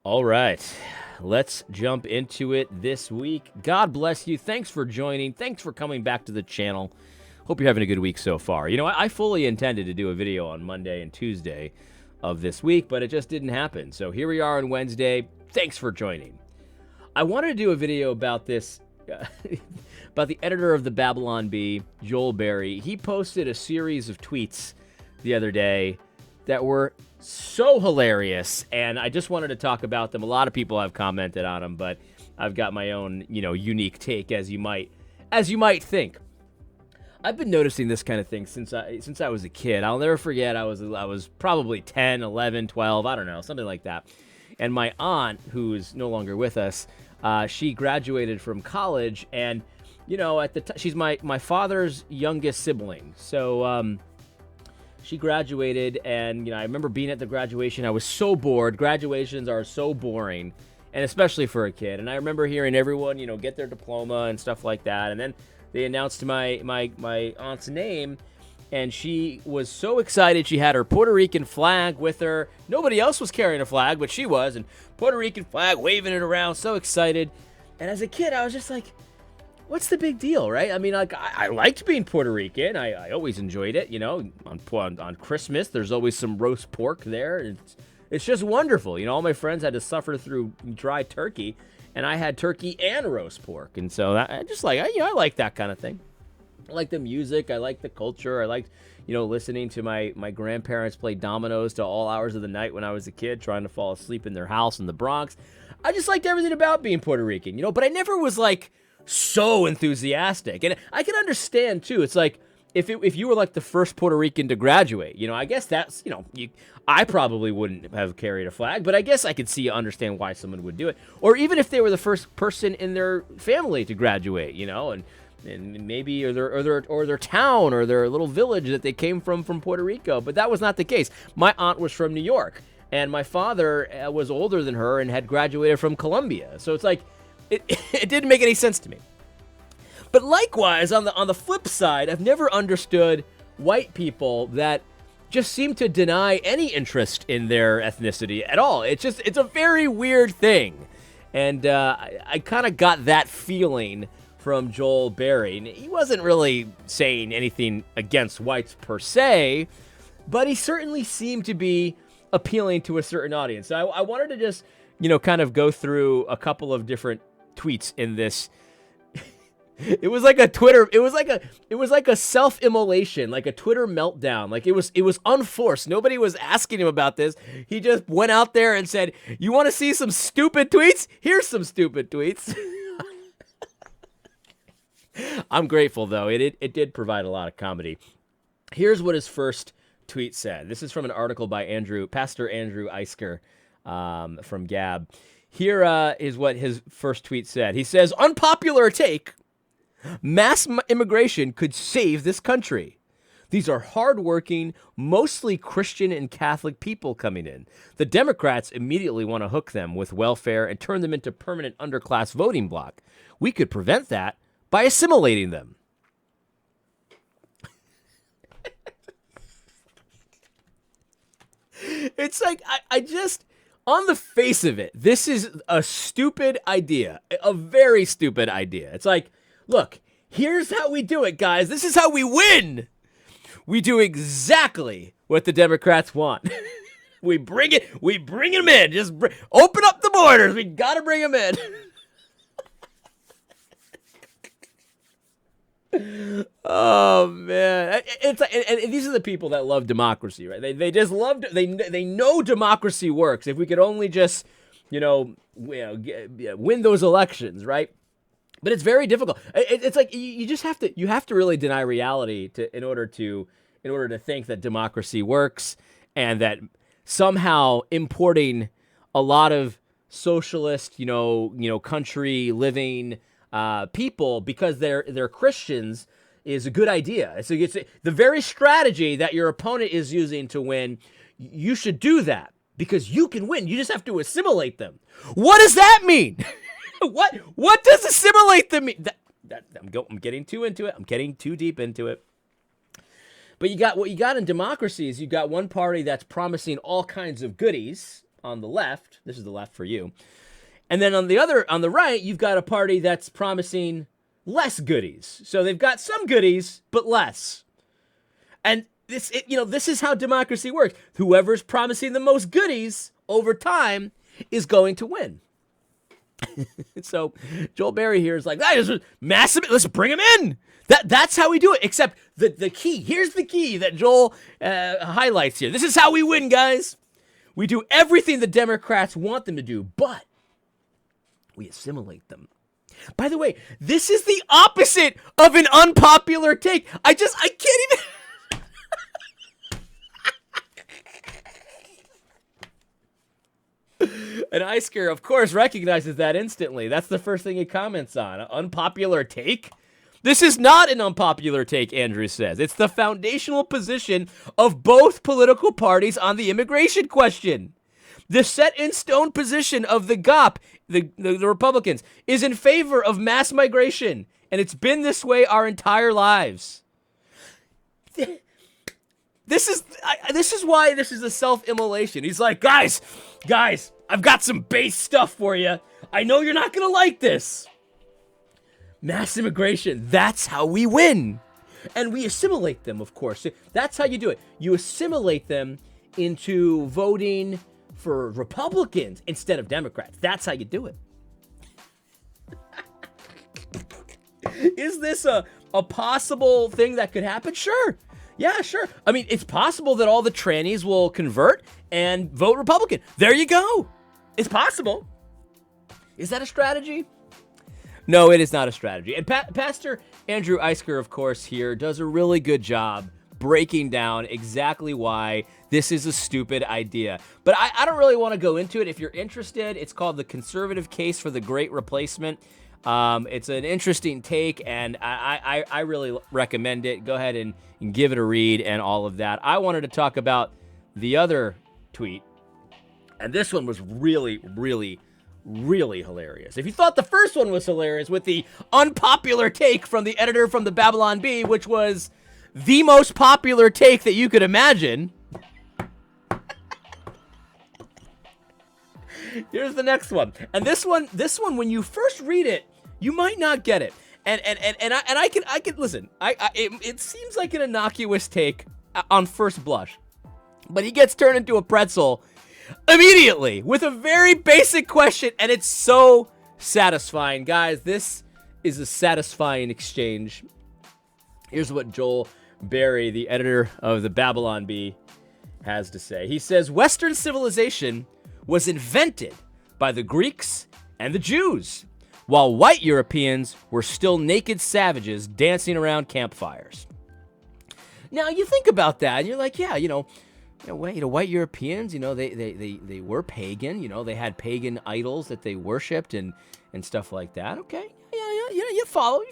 All right, let's jump into it this week. God bless you. Thanks for joining. Thanks for coming back to the channel. Hope you're having a good week so far. You know, I fully intended to do a video on Monday and Tuesday of this week, but it just didn't happen. So here we are on Wednesday. Thanks for joining. I wanted to do a video about this, about the editor of the Babylon Bee, Joel Berry. He posted a series of tweets the other day that were so hilarious, and I just wanted to talk about them. A lot of people have commented on them, but I've got my own, unique take, as you might think. I've been noticing this kind of thing since I was a kid. I'll never forget. I was probably 10, 11, 12, I don't know, something like that. And my aunt, who is no longer with us, she graduated from college, and at the she's my father's youngest sibling. So she graduated, and I remember being at the graduation. I was so bored. Graduations are so boring, and especially for a kid. And I remember hearing everyone, get their diploma and stuff like that. And then they announced my aunt's name, and she was so excited. She had her Puerto Rican flag with her. Nobody else was carrying a flag, but she was, and Puerto Rican flag, waving it around, so excited. And as a kid, I was just like, what's the big deal, right? I mean, like, I liked being Puerto Rican. I always enjoyed it, on Christmas, there's always some roast pork there. It's just wonderful. All my friends had to suffer through dry turkey, and I had turkey and roast pork. And so I just like, I like that kind of thing. I like the music. I like the culture. I liked, listening to my grandparents play dominoes to all hours of the night when I was a kid, trying to fall asleep in their house in the Bronx. I just liked everything about being Puerto Rican, but I never was like so enthusiastic. And I can understand too. It's like if you were like the first Puerto Rican to graduate, I guess that's, I probably wouldn't have carried a flag, but I guess I could understand why someone would do it. Or even if they were the first person in their family to graduate, and maybe or their town or their little village that they came from Puerto Rico. But that was not the case. My aunt was from New York, and my father was older than her and had graduated from Columbia. So it's like, it didn't make any sense to me. But likewise, on the flip side, I've never understood white people that just seem to deny any interest in their ethnicity at all. It's a very weird thing. And I kind of got that feeling from Joel Berry. He wasn't really saying anything against whites per se, but he certainly seemed to be appealing to a certain audience. So I wanted to just, kind of go through a couple of different tweets in this. It was like a Twitter. It was like a self-immolation, like a Twitter meltdown. Like it was unforced. Nobody was asking him about this. He just went out there and said, "You want to see some stupid tweets? Here's some stupid tweets." I'm grateful though. It did provide a lot of comedy. Here's what his first tweet said. This is from an article by Pastor Andrew Eisker, from Gab. Here is what his first tweet said. He says, "Unpopular take. Mass immigration could save this country. These are hardworking, mostly Christian and Catholic people coming in. The Democrats immediately want to hook them with welfare and turn them into permanent underclass voting bloc. We could prevent that by assimilating them." It's like, I just, on the face of it, this is a stupid idea, a very stupid idea. It's like, look, here's how we do it, guys. This is how we win. We do exactly what the Democrats want. we bring them in. Just open up the borders. We got to bring them in. Oh man, it's and these are the people that love democracy, right? They just love, they know democracy works. If we could only just, win those elections, right? But it's very difficult. It's like you just have to really deny reality in order to think that democracy works, and that somehow importing a lot of socialist, country living people because they're Christians is a good idea. It's the very strategy that your opponent is using to win. You should do that because you can win. You just have to assimilate them. What does that mean? What does assimilate them mean? I'm getting too into it. I'm getting too deep into it. But what you got in democracy is you got one party that's promising all kinds of goodies, on the left. This is the left for you. And then on the right, you've got a party that's promising less goodies. So they've got some goodies, but less. And this is how democracy works. Whoever's promising the most goodies over time is going to win. So Joel Berry here is like, that is massive. Let's bring him in. That's how we do it. Except the key. Here's the key that Joel highlights here. This is how we win, guys. We do everything the Democrats want them to do, but we assimilate them. By the way, this is the opposite of an unpopular take. I can't even. And Isker, of course, recognizes that instantly. That's the first thing he comments on. Unpopular take? This is not an unpopular take, Andrew says. It's the foundational position of both political parties on the immigration question. The set-in-stone position of the GOP, the Republicans, is in favor of mass migration, and it's been this way our entire lives. This is why this is a self-immolation. He's like, guys, I've got some base stuff for you. I know you're not going to like this. Mass immigration, that's how we win. And we assimilate them, of course. That's how you do it. You assimilate them into voting for Republicans instead of Democrats. That's how you do it. Is this a possible thing that could happen? Sure. Yeah, sure. I mean, it's possible that all the trannies will convert and vote Republican. There you go. It's possible. Is that a strategy? No, it is not a strategy. And Pastor Andrew Isker, of course, here does a really good job breaking down exactly why this is a stupid idea. But I don't really want to go into it. If you're interested, it's called The Conservative Case for the Great Replacement. It's an interesting take, and I really recommend it. Go ahead and give it a read and all of that. I wanted to talk about the other tweet, and this one was really, really, really hilarious. If you thought the first one was hilarious with the unpopular take from the editor from the Babylon Bee, which was the most popular take that you could imagine, here's the next one. And this one, when you first read it, you might not get it. And I can listen. It seems like an innocuous take on first blush, but he gets turned into a pretzel immediately with a very basic question, and it's so satisfying, guys. This is a satisfying exchange. Here's what Joel Berry, the editor of the Babylon Bee, has to say. He says, Western civilization was invented by the Greeks and the Jews, while white Europeans were still naked savages dancing around campfires. Now, you think about that, and you're like, yeah, white Europeans, they were pagan. They had pagan idols that they worshipped and stuff like that. Okay, yeah, you follow.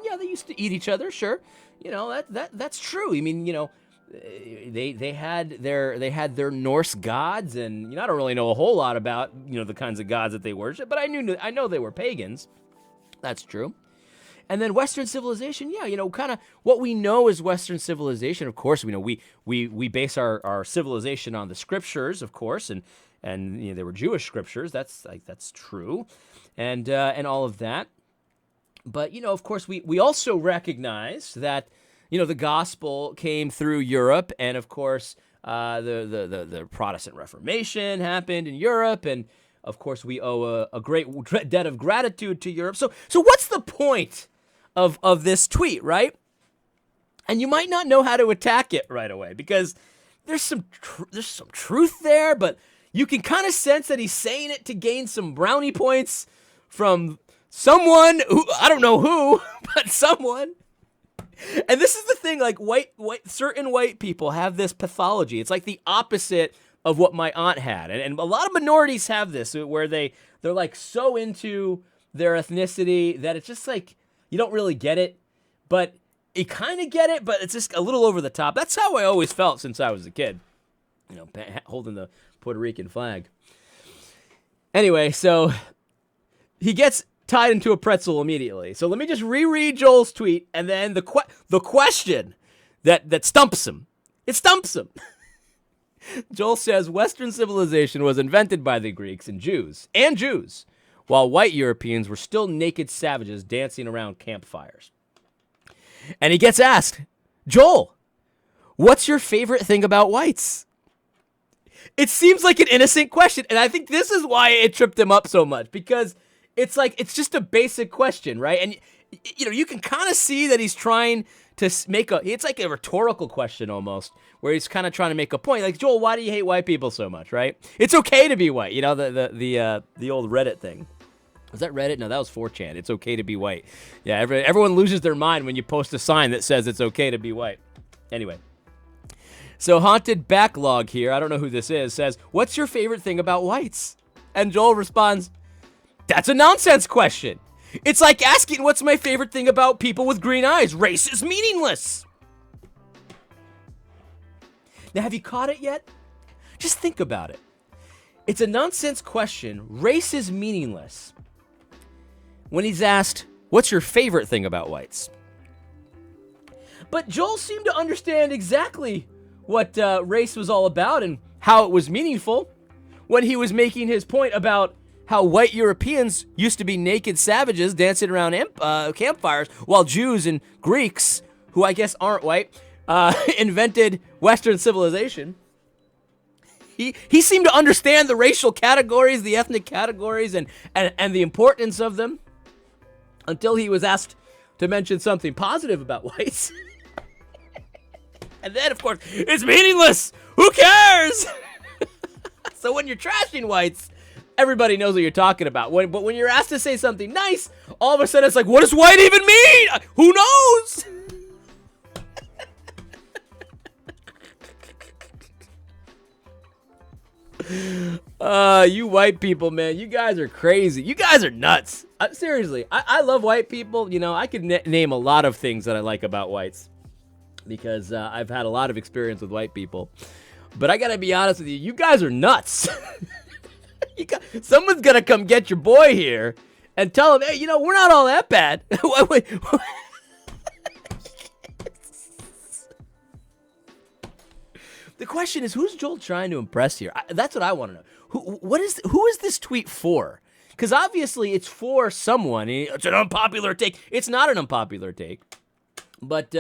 Yeah, they used to eat each other, sure. That's true. I mean, they had their Norse gods, and I don't really know a whole lot about the kinds of gods that they worship, but I know they were pagans. That's true. And then Western civilization, kind of what we know as Western civilization. Of course, we base our civilization on the scriptures, of course, and there were Jewish scriptures. That's true, and all of that. But of course, we also recognize that the gospel came through Europe, and of course, the Protestant Reformation happened in Europe, and of course, we owe a great debt of gratitude to Europe. So what's the point of this tweet, right? And you might not know how to attack it right away because there's some truth there, but you can kind of sense that he's saying it to gain some brownie points from someone who, I don't know who, but someone. And this is the thing, like certain white people have this pathology. It's like the opposite of what my aunt had. And a lot of minorities have this where they're like so into their ethnicity that it's just like, you don't really get it, but you kind of get it, but it's just a little over the top. That's how I always felt since I was a kid, holding the Puerto Rican flag. Anyway, so he gets tied into a pretzel immediately. So let me just reread Joel's tweet, and then the question that stumps him. It stumps him. Joel says Western civilization was invented by the Greeks and Jews, while white Europeans were still naked savages dancing around campfires. And he gets asked, Joel, what's your favorite thing about whites? It seems like an innocent question, and I think this is why it tripped him up so much, because it's like, it's just a basic question, right? And, you know, you can kind of see that he's trying to make it's like a rhetorical question almost, where he's kind of trying to make a point. Like, Joel, why do you hate white people so much, right? It's okay to be white, you know, the old Reddit thing. Was that Reddit? No, that was 4chan. It's okay to be white. Yeah, everyone loses their mind when you post a sign that says it's okay to be white. Anyway. So Haunted Backlog here, I don't know who this is, says, what's your favorite thing about whites? And Joel responds, that's a nonsense question. It's like asking what's my favorite thing about people with green eyes. Race is meaningless. Now, have you caught it yet? Just think about it. It's a nonsense question. Race is meaningless. When he's asked, what's your favorite thing about whites? But Joel seemed to understand exactly what race was all about and how it was meaningful when he was making his point about how white Europeans used to be naked savages dancing around campfires, while Jews and Greeks, who I guess aren't white, invented Western civilization. He seemed to understand the racial categories, the ethnic categories, and the importance of them, until he was asked to mention something positive about whites. And then, of course, it's meaningless. Who cares? So when you're trashing whites, everybody knows what you're talking about. But when you're asked to say something nice, all of a sudden it's like, what does white even mean? Who knows? You white people, man, you guys are crazy. You guys are nuts. Seriously, I love white people. You know, I could name a lot of things that I like about whites, because I've had a lot of experience with white people. But I gotta be honest with you, you guys are nuts. Someone's gonna come get your boy here and tell him, hey, you know, we're not all that bad. The question is, who's Joel trying to impress here? That's what I want to know. Who is this tweet for? Because obviously it's for someone. It's an unpopular take. It's not an unpopular take. But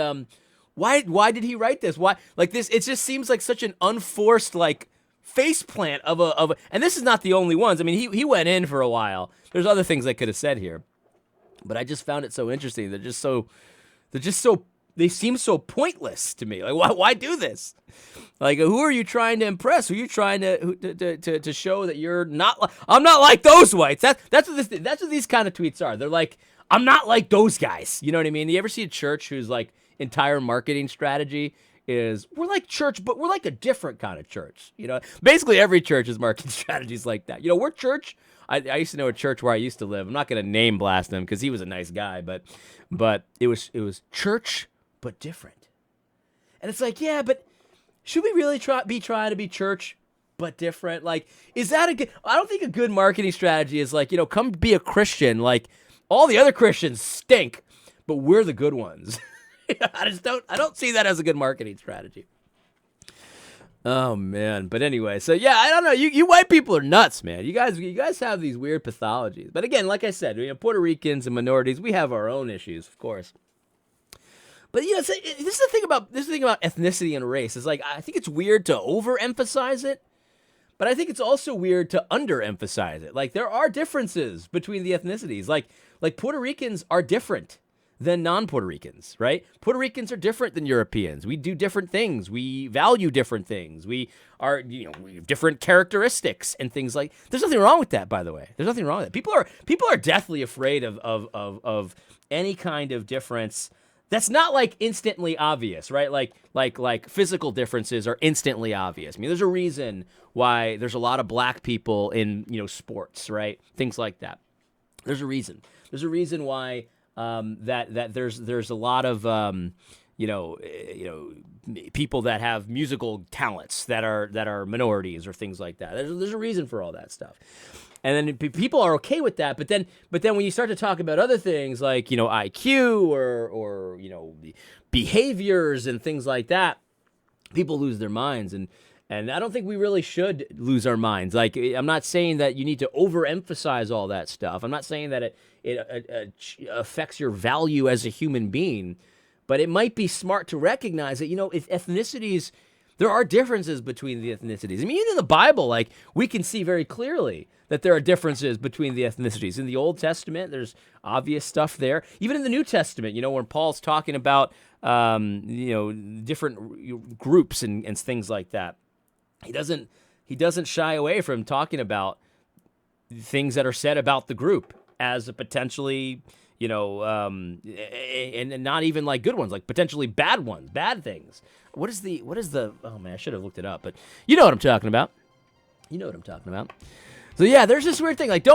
why did he write this? Why, like, this? It just seems like such an unforced, like, faceplant of a. And this is not the only ones. I mean, he went in for a while. There's other things I could have said here, but I just found it so interesting. They seem so pointless to me. Like, why do this? Like, who are you trying to impress? Who are you trying to show that you're not? I'm not like those whites. That's what these kind of tweets are. They're like, I'm not like those guys. You know what I mean? You ever see a church whose like entire marketing strategy is, we're like church, but we're like a different kind of church. You know, basically every church's marketing strategy is like that. You know, we're church. I used to know a church where I used to live. I'm not going to name blast him because he was a nice guy, but it was church but different. And it's like, yeah, but should we really trying to be church but different? Like, is that a good? I don't think a good marketing strategy is like, you know, come be a Christian. Like, all the other Christians stink, but we're the good ones. I don't see that as a good marketing strategy. Oh man, but anyway, so yeah, I don't know. You white people are nuts, man. You guys have these weird pathologies. But again, like I said, you know, Puerto Ricans and minorities, we have our own issues, of course. But you know, this is the thing about ethnicity and race. Is like, I think it's weird to overemphasize it, but I think it's also weird to underemphasize it. Like, there are differences between the ethnicities. Like Puerto Ricans are different than non-Puerto Ricans, right? Puerto Ricans are different than Europeans. We do different things. We value different things. We are, you know, we have different characteristics and things like. There's nothing wrong with that, by the way. There's nothing wrong with that. People are deathly afraid of any kind of difference. That's not like instantly obvious, right? Like physical differences are instantly obvious. I mean, there's a reason why there's a lot of black people in, you know, sports, right? Things like that. There's a reason. There's a reason why that there's a lot of people that have musical talents that are minorities or things like that. There's a reason for all that stuff. And then people are okay with that, but then when you start to talk about other things like, you know, IQ or you know, behaviors and things like that, people lose their minds. And And I don't think we really should lose our minds. Like, I'm not saying that you need to overemphasize all that stuff. I'm not saying that it affects your value as a human being, but it might be smart to recognize that, if ethnicities, there are differences between the ethnicities. I mean, even in the Bible, like, we can see very clearly that there are differences between the ethnicities. In the Old Testament, there's obvious stuff there. Even in the New Testament, when Paul's talking about, different groups and things like that, he doesn't shy away from talking about things that are said about the group as a potentially, and not even like good ones, like potentially bad ones, bad things. What is the, oh man, I should have looked it up, but you know what I'm talking about. So yeah, there's this weird thing. Like,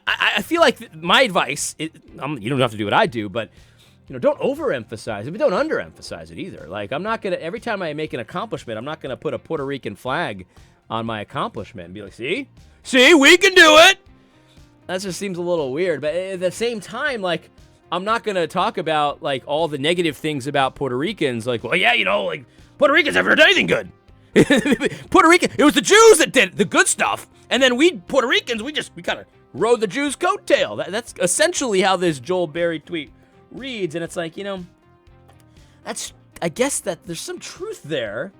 I feel like my advice, you don't have to do what I do, but don't overemphasize it, but don't underemphasize it either. Like, I'm not going to, every time I make an accomplishment, I'm not going to put a Puerto Rican flag on my accomplishment and be like, see, we can do it. That just seems a little weird. But at the same time, like, I'm not going to talk about, like, all the negative things about Puerto Ricans. Like, well, yeah, like, Puerto Ricans haven't done anything good. Puerto Rican, it was the Jews that did the good stuff. And then Puerto Ricans, we kind of rode the Jews' coattail. That's essentially how this Joel Berry tweet reads, and it's like, I guess that there's some truth there,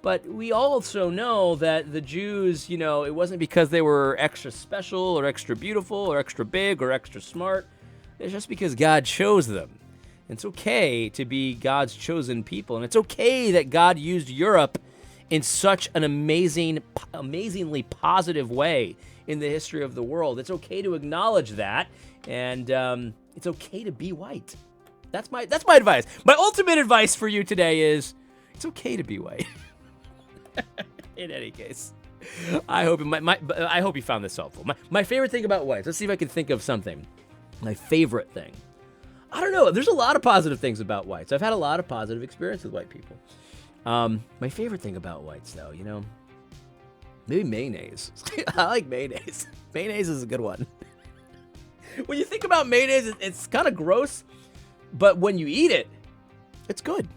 but we also know that the Jews, it wasn't because they were extra special or extra beautiful or extra big or extra smart. It's just because God chose them. It's okay to be God's chosen people, and it's okay that God used Europe in such an amazingly positive way in the history of the world. It's okay to acknowledge that, and it's okay to be white. That's my advice. My ultimate advice for you today is it's okay to be white. In any case, I hope you found this helpful. My favorite thing about whites. Let's see if I can think of something. My favorite thing. I don't know. There's a lot of positive things about whites. I've had a lot of positive experience with white people. My favorite thing about whites, though, maybe mayonnaise. I like mayonnaise. Mayonnaise is a good one. When you think about mayonnaise, it's kind of gross, but when you eat it, it's good.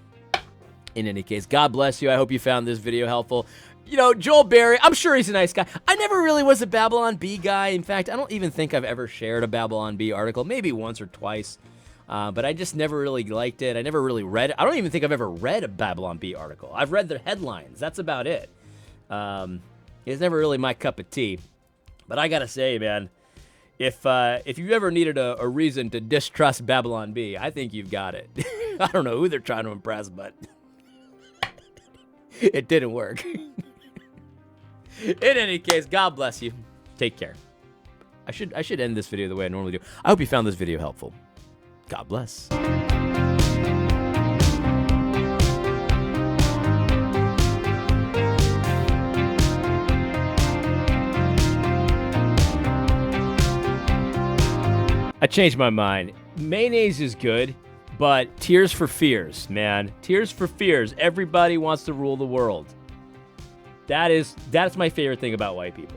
In any case, God bless you. I hope you found this video helpful. Joel Berry, I'm sure he's a nice guy. I never really was a Babylon Bee guy. In fact, I don't even think I've ever shared a Babylon Bee article, maybe once or twice, but I just never really liked it. I never really read it. I don't even think I've ever read a Babylon Bee article. I've read the headlines. That's about it. It's never really my cup of tea. But I gotta say, man, if you ever needed a reason to distrust Babylon Bee, I think you've got it. I don't know who they're trying to impress, but it didn't work. In any case, God bless you. Take care. I should end this video the way I normally do. I hope you found this video helpful. God bless. I changed my mind. Mayonnaise is good, but Tears for Fears, man. Tears for Fears. Everybody wants to rule the world. That's my favorite thing about white people.